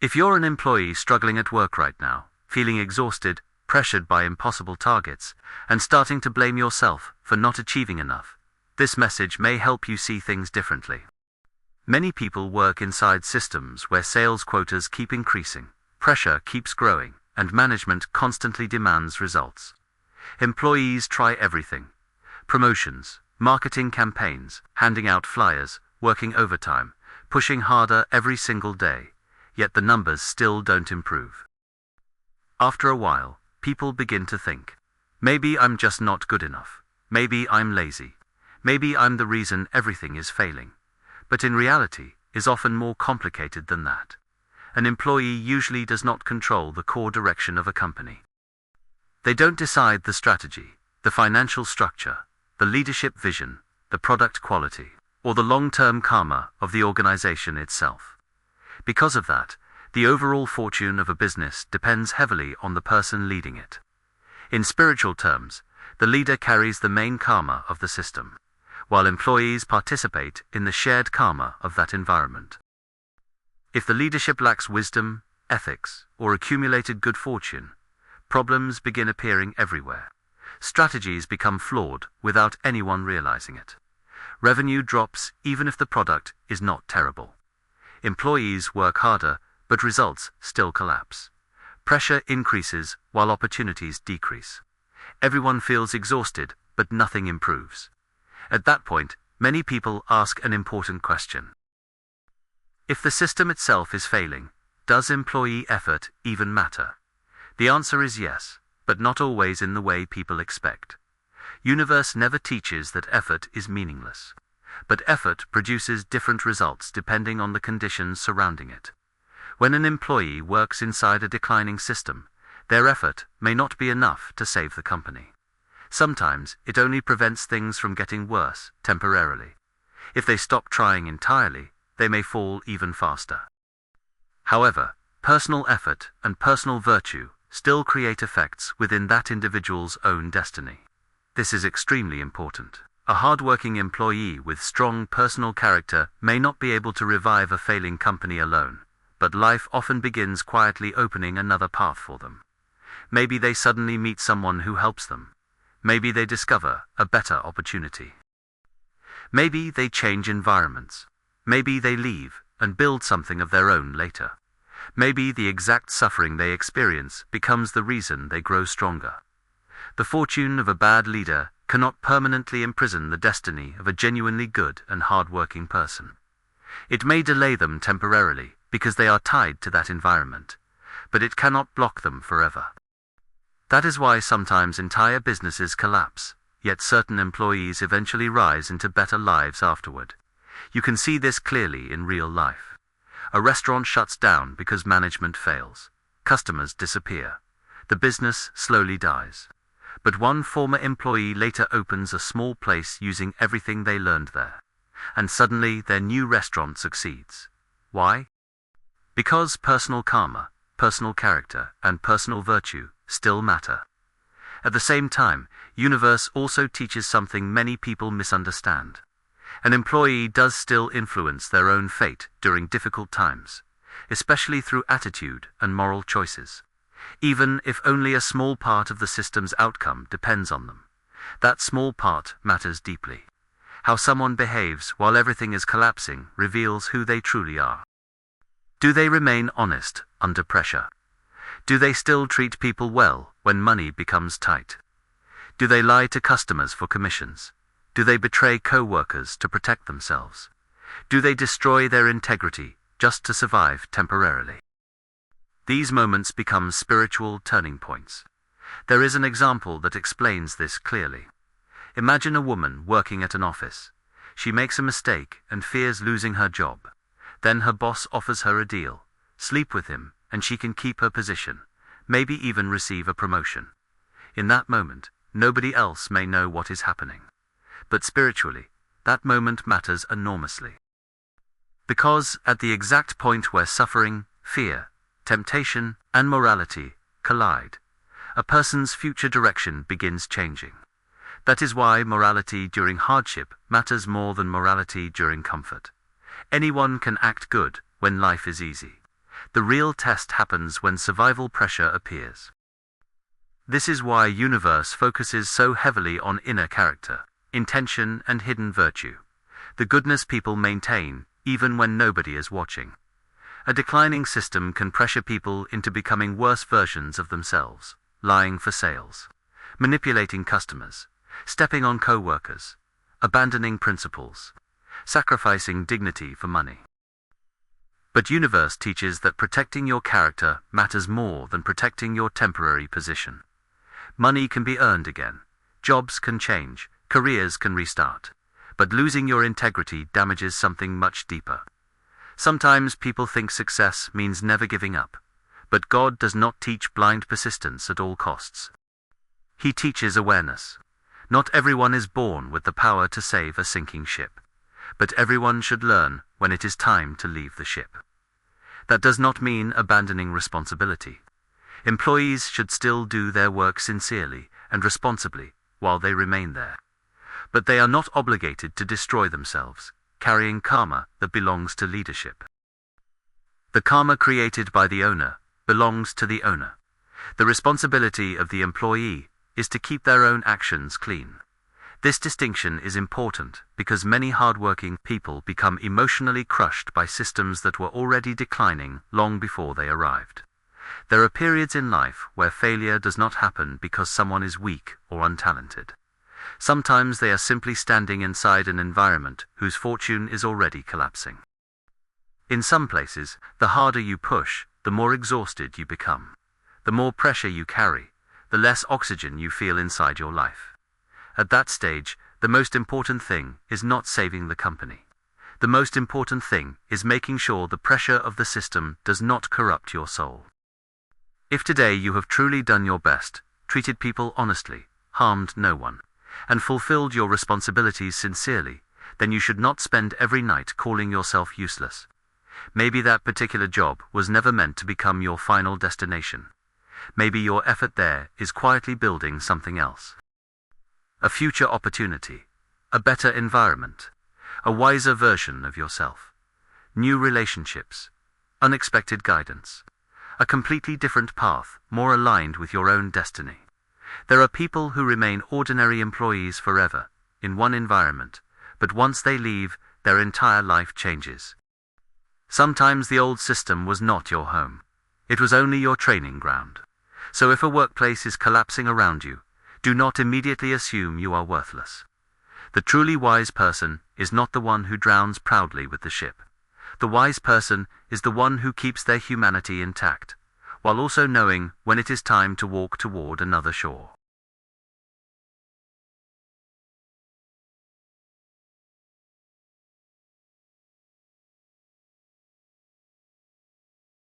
If you're an employee struggling at work right now, feeling exhausted, pressured by impossible targets, and starting to blame yourself for not achieving enough, this message may help you see things differently. Many people work inside systems where sales quotas keep increasing, pressure keeps growing, and management constantly demands results. Employees try everything: promotions, marketing campaigns, handing out flyers, working overtime, pushing harder every single day, yet the numbers still don't improve. After a while, people begin to think, maybe I'm just not good enough, maybe I'm lazy, maybe I'm the reason everything is failing. But in reality, is often more complicated than that. An employee usually does not control the core direction of a company. They don't decide the strategy, the financial structure, the leadership vision, the product quality, or the long-term karma of the organization itself. Because of that, the overall fortune of a business depends heavily on the person leading it. In spiritual terms, the leader carries the main karma of the system, while employees participate in the shared karma of that environment. If the leadership lacks wisdom, ethics, or accumulated good fortune, problems begin appearing everywhere. Strategies become flawed without anyone realizing it. Revenue drops even if the product is not terrible. Employees work harder, but results still collapse. Pressure increases while opportunities decrease. Everyone feels exhausted, but nothing improves. At that point, many people ask an important question. If the system itself is failing, does employee effort even matter? The answer is yes, but not always in the way people expect. Universe never teaches that effort is meaningless. But effort produces different results depending on the conditions surrounding it. When an employee works inside a declining system, their effort may not be enough to save the company. Sometimes it only prevents things from getting worse temporarily. If they stop trying entirely, they may fall even faster. However, personal effort and personal virtue still create effects within that individual's own destiny. This is extremely important. A hard-working employee with strong personal character may not be able to revive a failing company alone, but life often begins quietly opening another path for them. Maybe they suddenly meet someone who helps them. Maybe they discover a better opportunity. Maybe they change environments. Maybe they leave and build something of their own later. Maybe the exact suffering they experience becomes the reason they grow stronger. The fortune of a bad leader cannot permanently imprison the destiny of a genuinely good and hard-working person. It may delay them temporarily because they are tied to that environment, but it cannot block them forever. That is why sometimes entire businesses collapse, yet certain employees eventually rise into better lives afterward. You can see this clearly in real life. A restaurant shuts down because management fails. Customers disappear. The business slowly dies. But one former employee later opens a small place using everything they learned there. And suddenly their new restaurant succeeds. Why? Because personal karma, personal character, and personal virtue still matter. At the same time, Universe also teaches something many people misunderstand. An employee does still influence their own fate during difficult times, especially through attitude and moral choices. Even if only a small part of the system's outcome depends on them. That small part matters deeply. How someone behaves while everything is collapsing reveals who they truly are. Do they remain honest under pressure? Do they still treat people well when money becomes tight? Do they lie to customers for commissions? Do they betray co-workers to protect themselves? Do they destroy their integrity just to survive temporarily? These moments become spiritual turning points. There is an example that explains this clearly. Imagine a woman working at an office. She makes a mistake and fears losing her job. Then her boss offers her a deal. Sleep with him, and she can keep her position, maybe even receive a promotion. In that moment, nobody else may know what is happening. But spiritually, that moment matters enormously. Because at the exact point where suffering, fear, temptation, and morality collide, a person's future direction begins changing. That is why morality during hardship matters more than morality during comfort. Anyone can act good when life is easy. The real test happens when survival pressure appears. This is why Universe focuses so heavily on inner character, intention, and hidden virtue, the goodness people maintain, even when nobody is watching. A declining system can pressure people into becoming worse versions of themselves, lying for sales, manipulating customers, stepping on co-workers, abandoning principles, sacrificing dignity for money. But Universe teaches that protecting your character matters more than protecting your temporary position. Money can be earned again, jobs can change, careers can restart, but losing your integrity damages something much deeper. Sometimes people think success means never giving up, but God does not teach blind persistence at all costs. He teaches awareness. Not everyone is born with the power to save a sinking ship, but everyone should learn when it is time to leave the ship. That does not mean abandoning responsibility. Employees should still do their work sincerely and responsibly while they remain there. But they are not obligated to destroy themselves, carrying karma that belongs to leadership. The karma created by the owner belongs to the owner. The responsibility of the employee is to keep their own actions clean. This distinction is important because many hardworking people become emotionally crushed by systems that were already declining long before they arrived. There are periods in life where failure does not happen because someone is weak or untalented. Sometimes they are simply standing inside an environment whose fortune is already collapsing. In some places, the harder you push, the more exhausted you become. The more pressure you carry, the less oxygen you feel inside your life. At that stage, the most important thing is not saving the company. The most important thing is making sure the pressure of the system does not corrupt your soul. If today you have truly done your best, treated people honestly, harmed no one, and fulfilled your responsibilities sincerely, then you should not spend every night calling yourself useless. Maybe that particular job was never meant to become your final destination. Maybe your effort there is quietly building something else. A future opportunity, a better environment, a wiser version of yourself, new relationships, unexpected guidance, a completely different path, more aligned with your own destiny. There are people who remain ordinary employees forever, in one environment, but once they leave, their entire life changes. Sometimes the old system was not your home. It was only your training ground. So if a workplace is collapsing around you, do not immediately assume you are worthless. The truly wise person is not the one who drowns proudly with the ship. The wise person is the one who keeps their humanity intact, while also knowing when it is time to walk toward another shore.